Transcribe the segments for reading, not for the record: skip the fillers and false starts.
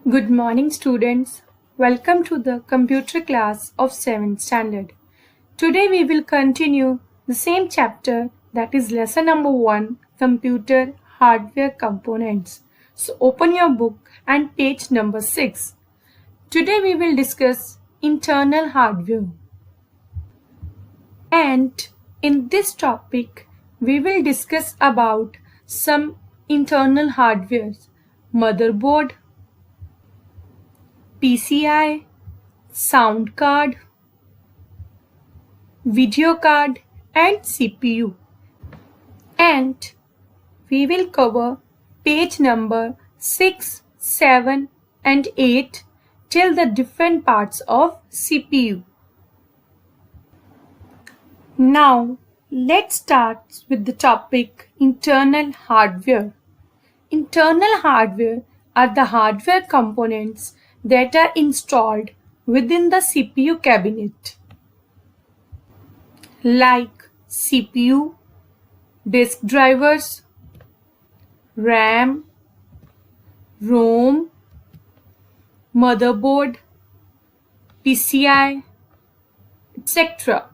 Good morning, students. Welcome to the computer class of 7th standard. Today we will continue the same chapter, that is lesson number 1, computer hardware components. So open your book and page number 6. Today we will discuss internal hardware. And in this topic we will discuss about some internal hardware: motherboard, PCI, sound card, video card and CPU. And we will cover page number 6, 7 and 8 till the different parts of CPU. Now let's start with the topic internal hardware. Internal hardware are the hardware components that are installed within the CPU cabinet, like CPU, disk drivers, RAM, ROM, motherboard, PCI, etc.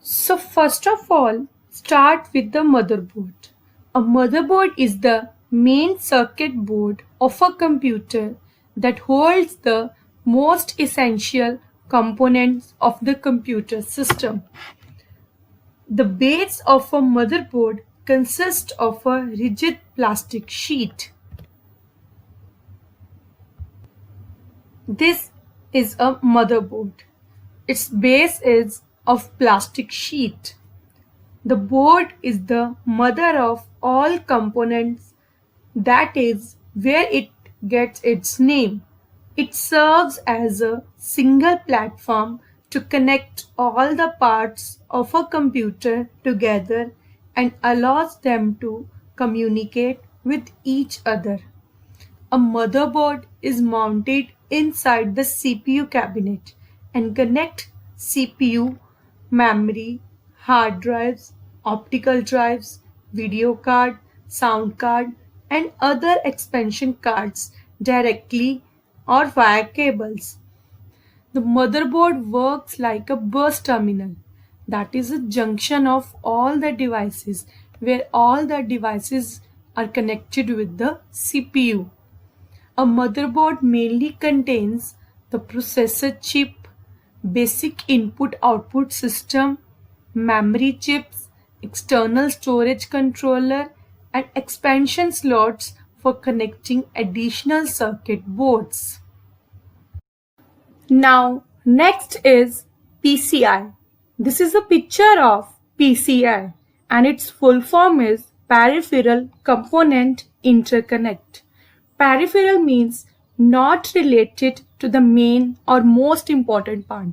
So first of all, start with the motherboard. A motherboard is the main circuit board of a computer that holds the most essential components of the computer system. The base of a motherboard consists of a rigid plastic sheet. This is a motherboard. Its base is of plastic sheet. The board is the mother of all components. That is where it gets its name. It serves as a single platform to connect all the parts of a computer together and allows them to communicate with each other. A motherboard is mounted inside the CPU cabinet and connects CPU, memory, hard drives, optical drives, video card, sound card, and other expansion cards directly or via cables. The motherboard works like a bus terminal, that is a junction of all the devices where all the devices are connected with the CPU. A motherboard mainly contains the processor chip, basic input-output system, memory chips, external storage controller, and expansion slots for connecting additional circuit boards. Now, next is PCI. This is a picture of PCI and its full form is Peripheral Component Interconnect. Peripheral means not related to the main or most important part.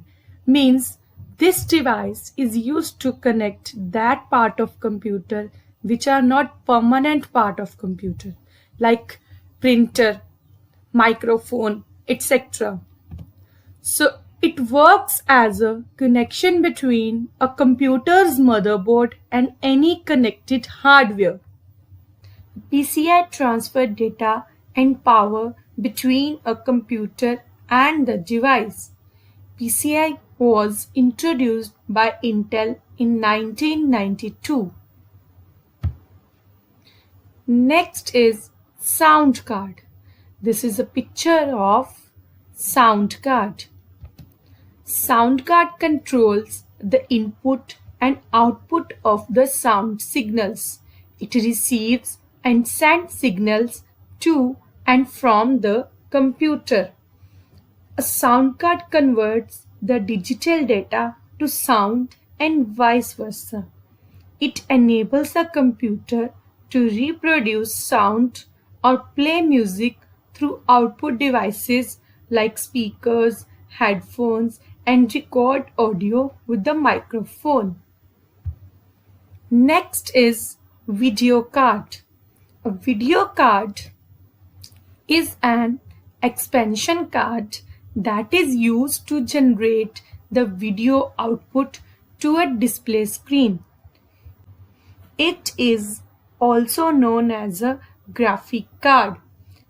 Means this device is used to connect that part of computer which are not permanent part of computer, like printer, microphone, etc. So it works as a connection between a computer's motherboard and any connected hardware. PCI transfer data and power between a computer and the device. PCI was introduced by Intel in 1992. Next is sound card. This is a picture of sound card. Sound card controls the input and output of the sound signals. It receives and sends signals to and from the computer. A sound card converts the digital data to sound and vice versa. It enables the computer to reproduce sound or play music through output devices like speakers, headphones, and record audio with the microphone. Next is video card. A video card is an expansion card that is used to generate the video output to a display screen. It is also known as a graphic card.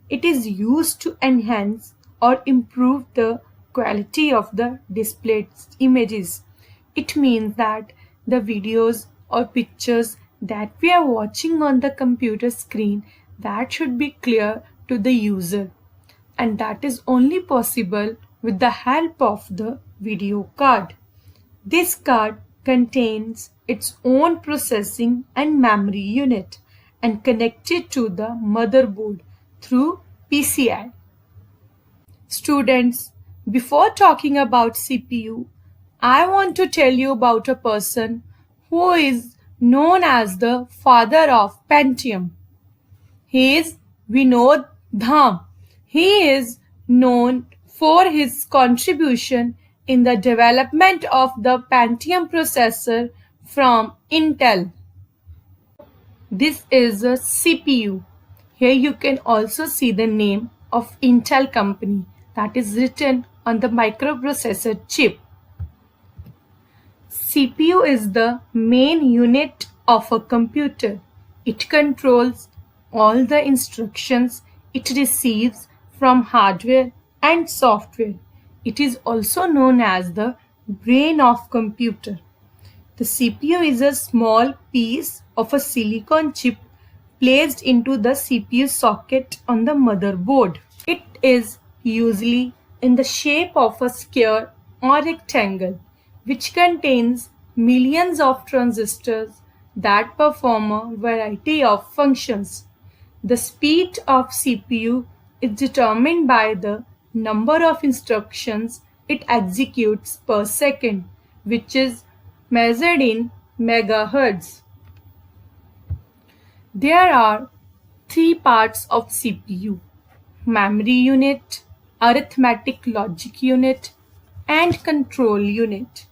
It is used to enhance or improve the quality of the displayed images. It means that the videos or pictures that we are watching on the computer screen, that should be clear to the user, and that is only possible with the help of the video card. This card contains its own processing and memory unit and connected to the motherboard through PCI. Students, before talking about CPU, I want to tell you about a person who is known as the father of Pentium. He is Vinod Dham. He is known for his contribution in the development of the Pentium processor from Intel. This is a CPU. Here you can also see the name of Intel company that is written on the microprocessor chip. CPU is the main unit of a computer. It controls all the instructions it receives from hardware and software. It is also known as the brain of computer. The CPU is a small piece of a silicon chip placed into the CPU socket on the motherboard. It is usually in the shape of a square or rectangle, which contains millions of transistors that perform a variety of functions. The speed of CPU is determined by the number of instructions it executes per second, which is measured in megahertz. There are three parts of CPU: memory unit, arithmetic logic unit, and control unit.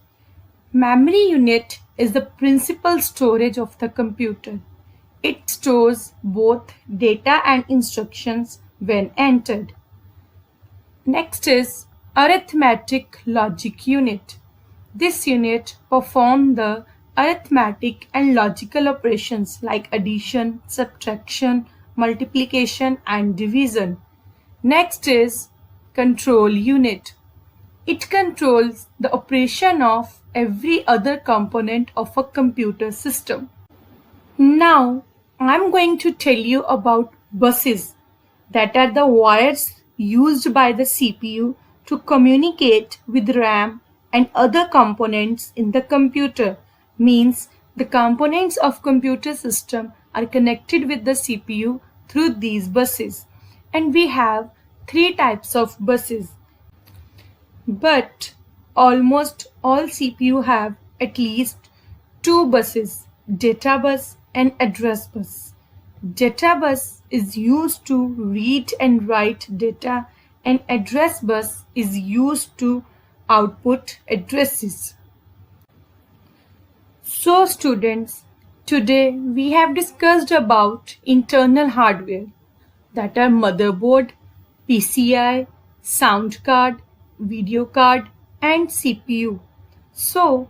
Memory unit is the principal storage of the computer. It stores both data and instructions when entered. Next is arithmetic logic unit. This unit performs the arithmetic and logical operations like addition, subtraction, multiplication, and division. Next is control unit. It controls the operation of every other component of a computer system. Now, I'm going to tell you about buses, that are the wires used by the CPU to communicate with RAM and other components in the computer. Means the components of computer system are connected with the CPU through these buses. And we have three types of buses. But almost all CPU have at least two buses: data bus and address bus. Data bus is used to read and write data, and address bus is used to output addresses. So students, today we have discussed about internal hardware, that are motherboard, PCI, sound card, video card, and CPU. So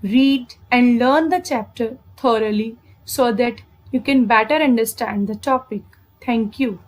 read and learn the chapter thoroughly so that you can better understand the topic. Thank you.